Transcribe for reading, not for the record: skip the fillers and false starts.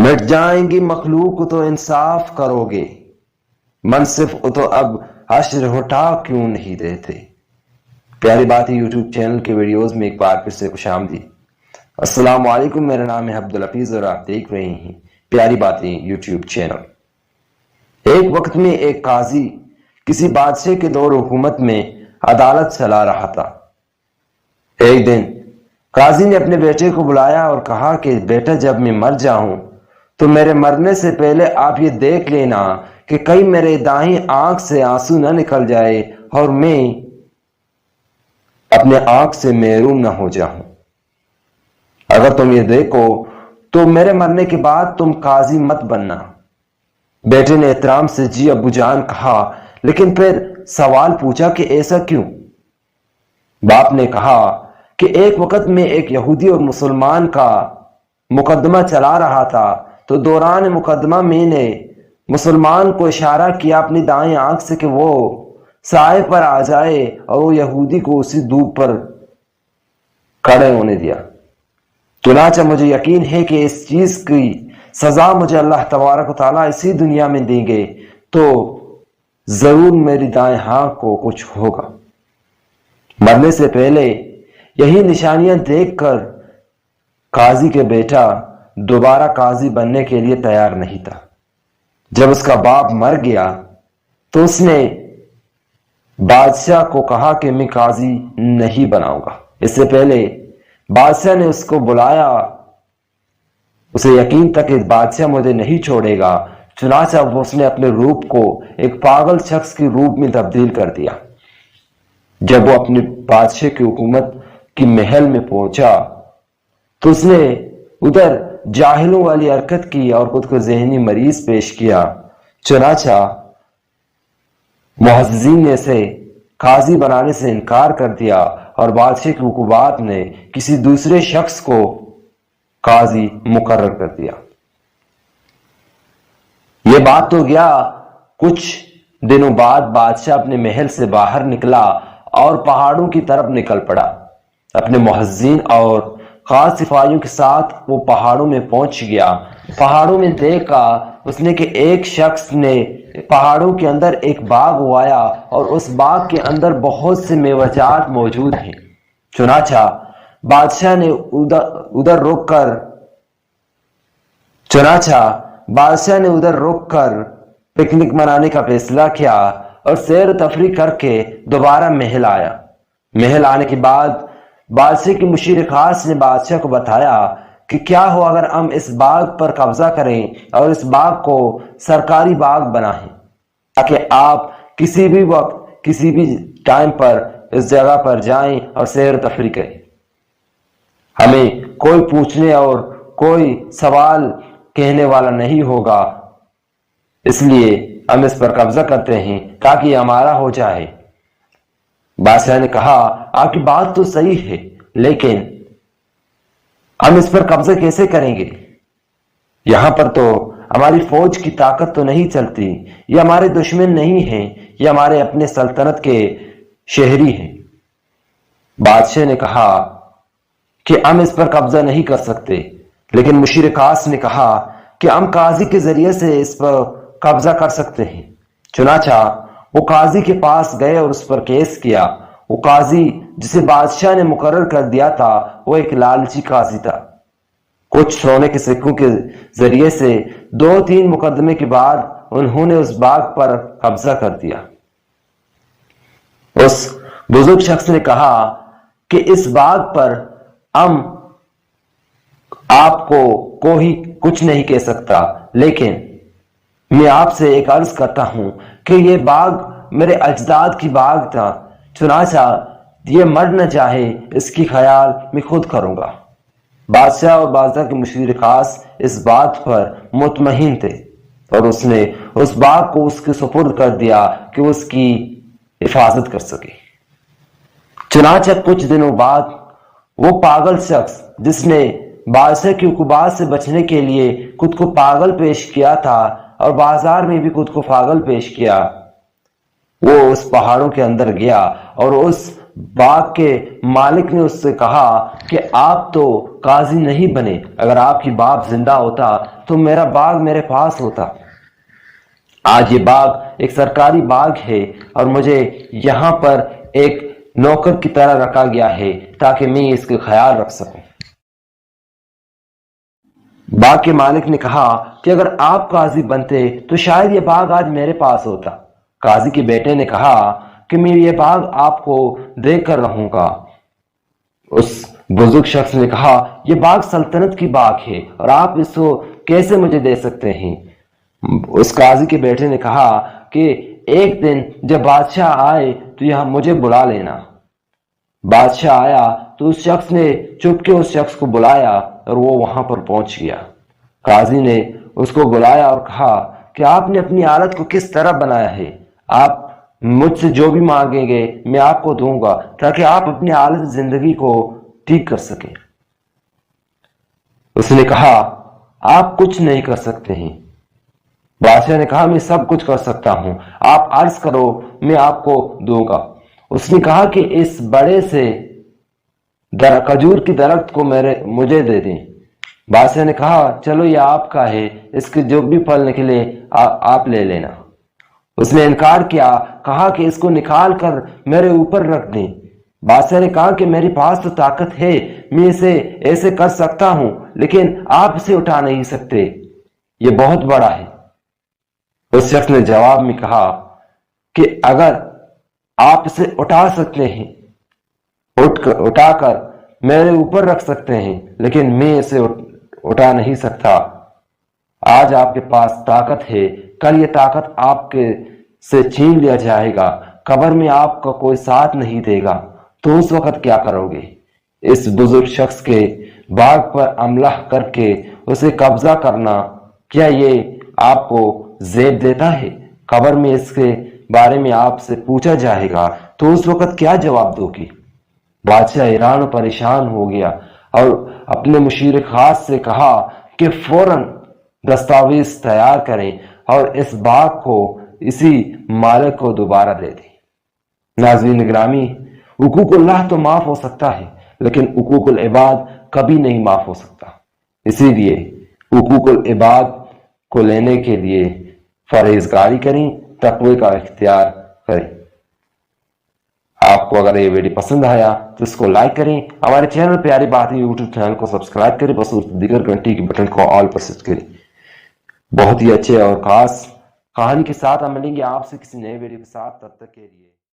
مٹ جائیں گی مخلوق تو انصاف کرو گے، منصف تو اب حشر ہٹا کیوں نہیں دیتے۔ پیاری باتیں یوٹیوب چینل کے ویڈیوز میں ایک بار پھر سے خوش آمدید۔ السلام علیکم، میرا نام ہے عبدالحفیظ اور آپ دیکھ رہے ہیں پیاری باتیں یوٹیوب چینل۔ ایک وقت میں ایک قاضی کسی بادشاہ کے دور حکومت میں عدالت چلا رہا تھا۔ ایک دن قاضی نے اپنے بیٹے کو بلایا اور کہا کہ بیٹا، جب میں مر جاؤں تو میرے مرنے سے پہلے آپ یہ دیکھ لینا کہ کہیں میرے دائیں آنکھ سے آنسو نہ نکل جائے اور میں اپنے آنکھ سے محروم نہ ہو جاؤں۔ اگر تم یہ دیکھو تو میرے مرنے کے بعد تم قاضی مت بننا۔ بیٹے نے احترام سے جی ابو جان کہا، لیکن پھر سوال پوچھا کہ ایسا کیوں؟ باپ نے کہا کہ ایک وقت میں ایک یہودی اور مسلمان کا مقدمہ چلا رہا تھا، تو دوران مقدمہ میں نے مسلمان کو اشارہ کیا اپنی دائیں آنکھ سے کہ وہ سائے پر آ جائے، اور وہ یہودی کو اسی دھوپ پر کھڑے ہونے دیا۔ چنانچہ مجھے یقین ہے کہ اس چیز کی سزا مجھے اللہ تبارک و تعالیٰ اسی دنیا میں دیں گے، تو ضرور میری دائیں آنکھ کو کچھ ہوگا۔ مرنے سے پہلے یہی نشانیاں دیکھ کر قاضی کے بیٹا دوبارہ قاضی بننے کے لیے تیار نہیں تھا۔ جب اس کا باپ مر گیا تو اس نے بادشاہ کو کہا کہ میں قاضی نہیں بناؤں گا۔ اس سے پہلے بادشاہ نے اس کو بلایا، اسے یقین تھا کہ بادشاہ مجھے نہیں چھوڑے گا، چنانچہ اس نے اپنے روپ کو ایک پاگل شخص کے روپ میں تبدیل کر دیا۔ جب وہ اپنے بادشاہ کی حکومت کی محل میں پہنچا تو اس نے ادھر جاہلوں والی حرکت کی اور خود کو ذہنی مریض پیش کیا۔ چنانچہ محققین نے اسے قاضی بنانے سے انکار کر دیا اور بادشاہ کی حکومت نے کسی دوسرے شخص کو قاضی مقرر کر دیا۔ یہ بات تو گیا، کچھ دنوں بعد بادشاہ اپنے محل سے باہر نکلا اور پہاڑوں کی طرف نکل پڑا۔ اپنے محققین اور خاص سپاہیوں کے ساتھ وہ پہاڑوں میں پہنچ گیا۔ پہاڑوں میں دیکھا اس نے کہ ایک شخص نے پہاڑوں کے اندر ایک باغ اگایا اور اس باغ کے اندر بہت سے میوہ جات موجود ہیں۔ چنانچہ بادشاہ نے ادھر رک کر پکنک منانے کا فیصلہ کیا اور سیر و تفریح کر کے دوبارہ محل آیا۔ محل آنے کے بعد بادشاہ کی مشیر خاص نے بادشاہ کو بتایا کہ کیا ہو اگر ہم اس باغ پر قبضہ کریں اور اس باغ کو سرکاری باغ بنائیں، تاکہ آپ کسی بھی وقت کسی بھی ٹائم پر اس جگہ پر جائیں اور سیر و تفریح کریں۔ ہمیں کوئی پوچھنے اور کوئی سوال کہنے والا نہیں ہوگا، اس لیے ہم اس پر قبضہ کرتے ہیں تاکہ یہ ہمارا ہو جائے۔ بادشاہ نے کہا، آپ کی بات تو صحیح ہے، لیکن ہم اس پر قبضہ کیسے کریں گے؟ یہاں پر تو ہماری فوج کی طاقت تو نہیں چلتی، یہ ہمارے دشمن نہیں ہیں، یہ ہمارے اپنے سلطنت کے شہری ہیں۔ بادشاہ نے کہا کہ ہم اس پر قبضہ نہیں کر سکتے، لیکن مشیر خاص نے کہا کہ ہم قاضی کے ذریعے سے اس پر قبضہ کر سکتے ہیں۔ چنانچہ وہ قاضی کے پاس گئے اور اس پر کیس کیا۔ وہ قاضی جسے بادشاہ نے مقرر کر دیا تھا وہ ایک لالچی قاضی تھا۔ کچھ سونے کے سکوں کے ذریعے سے 2-3 مقدمے کے بعد انہوں نے اس باغ پر قبضہ کر دیا۔ اس بزرگ شخص نے کہا کہ اس باغ پر ہم آپ کو کوئی کچھ نہیں کہہ سکتا، لیکن میں آپ سے ایک عرض کرتا ہوں کہ یہ باغ میرے اجداد کی باغ تھا، چنانچہ یہ مر نہ چاہے اس کی خیال میں خود کروں گا۔ بادشاہ اور بادشاہ کے مشیر خاص اس بات پر مطمئن تھے اور اس نے اس باغ کو اس کے سپرد کر دیا کہ وہ اس کی حفاظت کر سکے۔ چنانچہ کچھ دنوں بعد وہ پاگل شخص جس نے بادشاہ کی حکومت سے بچنے کے لیے خود کو پاگل پیش کیا تھا اور بازار میں بھی خود کو پاگل پیش کیا، وہ اس پہاڑوں کے اندر گیا اور اس باغ کے مالک نے اس سے کہا کہ آپ تو قاضی نہیں بنے، اگر آپ کی باپ زندہ ہوتا تو میرا باغ میرے پاس ہوتا۔ آج یہ باغ ایک سرکاری باغ ہے اور مجھے یہاں پر ایک نوکر کی طرح رکھا گیا ہے تاکہ میں اس کا خیال رکھ سکوں۔ باغ کے مالک نے کہا کہ اگر آپ قاضی بنتے تو شاید یہ باغ آج میرے پاس ہوتا۔ قاضی کے بیٹے نے کہا کہ میں یہ باغ آپ کو دے کر رہوں گا۔ اس بزرگ شخص نے کہا یہ باغ سلطنت کی باغ ہے اور آپ اس کو کیسے مجھے دے سکتے ہیں؟ اس قاضی کے بیٹے نے کہا کہ ایک دن جب بادشاہ آئے تو یہاں مجھے بلا لینا۔ بادشاہ آیا تو اس شخص نے چپ کے اس شخص کو بلایا اور وہ وہاں پر پہنچ گیا۔ قاضی نے اس کو بلایا اور کہا کہ آپ نے اپنی حالت کو کس طرح بنایا ہے؟ آپ مجھ سے جو بھی مانگیں گے میں آپ کو دوں گا تاکہ آپ اپنی حالت زندگی کو ٹھیک کر سکیں۔ اس نے کہا آپ کچھ نہیں کر سکتے ہیں۔ بادشاہ نے کہا میں سب کچھ کر سکتا ہوں، آپ عرض کرو میں آپ کو دوں گا۔ اس نے کہا کہ اس بڑے سے کھجور کی درخت کو مجھے دے دیں۔ بادشاہ نے کہا چلو یہ آپ کا ہے، اس کے جو بھی پھل نکلے آپ لے لینا۔ اس نے انکار کیا، کہا کہ اس کو نکال کر میرے اوپر رکھ دیں۔ بادشاہ نے کہا کہ میرے پاس تو طاقت ہے، میں اسے ایسے کر سکتا ہوں لیکن آپ اسے اٹھا نہیں سکتے، یہ بہت بڑا ہے۔ اس شخص نے جواب میں کہا کہ اگر آپ اسے اٹھا سکتے ہیں، اٹھا کر میرے اوپر رکھ سکتے ہیں لیکن میں اسے اٹھا نہیں سکتا۔ آج آپ کے پاس طاقت ہے، کل یہ طاقت آپ کے سے چھین لیا جائے گا، قبر میں آپ کا کوئی ساتھ نہیں دے گا، تو اس وقت کیا کرو گے؟ اس بزرگ شخص کے باغ پر حملہ کر کے اسے قبضہ کرنا، کیا یہ آپ کو زیب دیتا ہے؟ قبر میں اس کے بارے میں آپ سے پوچھا جائے گا تو اس وقت کیا جواب دو گی؟ بادشاہ ایران پریشان ہو گیا اور اپنے مشیر خاص سے کہا کہ فوراً دستاویز تیار کریں اور اس باغ کو اسی مالک کو دوبارہ دے دیں۔ ناظرین گرامی، حقوق اللہ تو معاف ہو سکتا ہے لیکن حقوق العباد کبھی نہیں معاف ہو سکتا۔ اسی لیے حقوق العباد کو لینے کے لیے پرہیزگاری کریں، تقوی کا اختیار کریں۔ آپ کو اگر یہ ویڈیو پسند آیا تو اس کو لائک کریں، ہمارے چینل پیاری باتیں یوٹیوب چینل کو سبسکرائب کریں، بس دیگر گھنٹی کے بٹن کو آل پر سیٹ کریں۔ بہت ہی اچھے اور خاص کہانی کے ساتھ ہم ملیں گے آپ سے کسی نئے ویڈیو کے ساتھ، تب تک کے لیے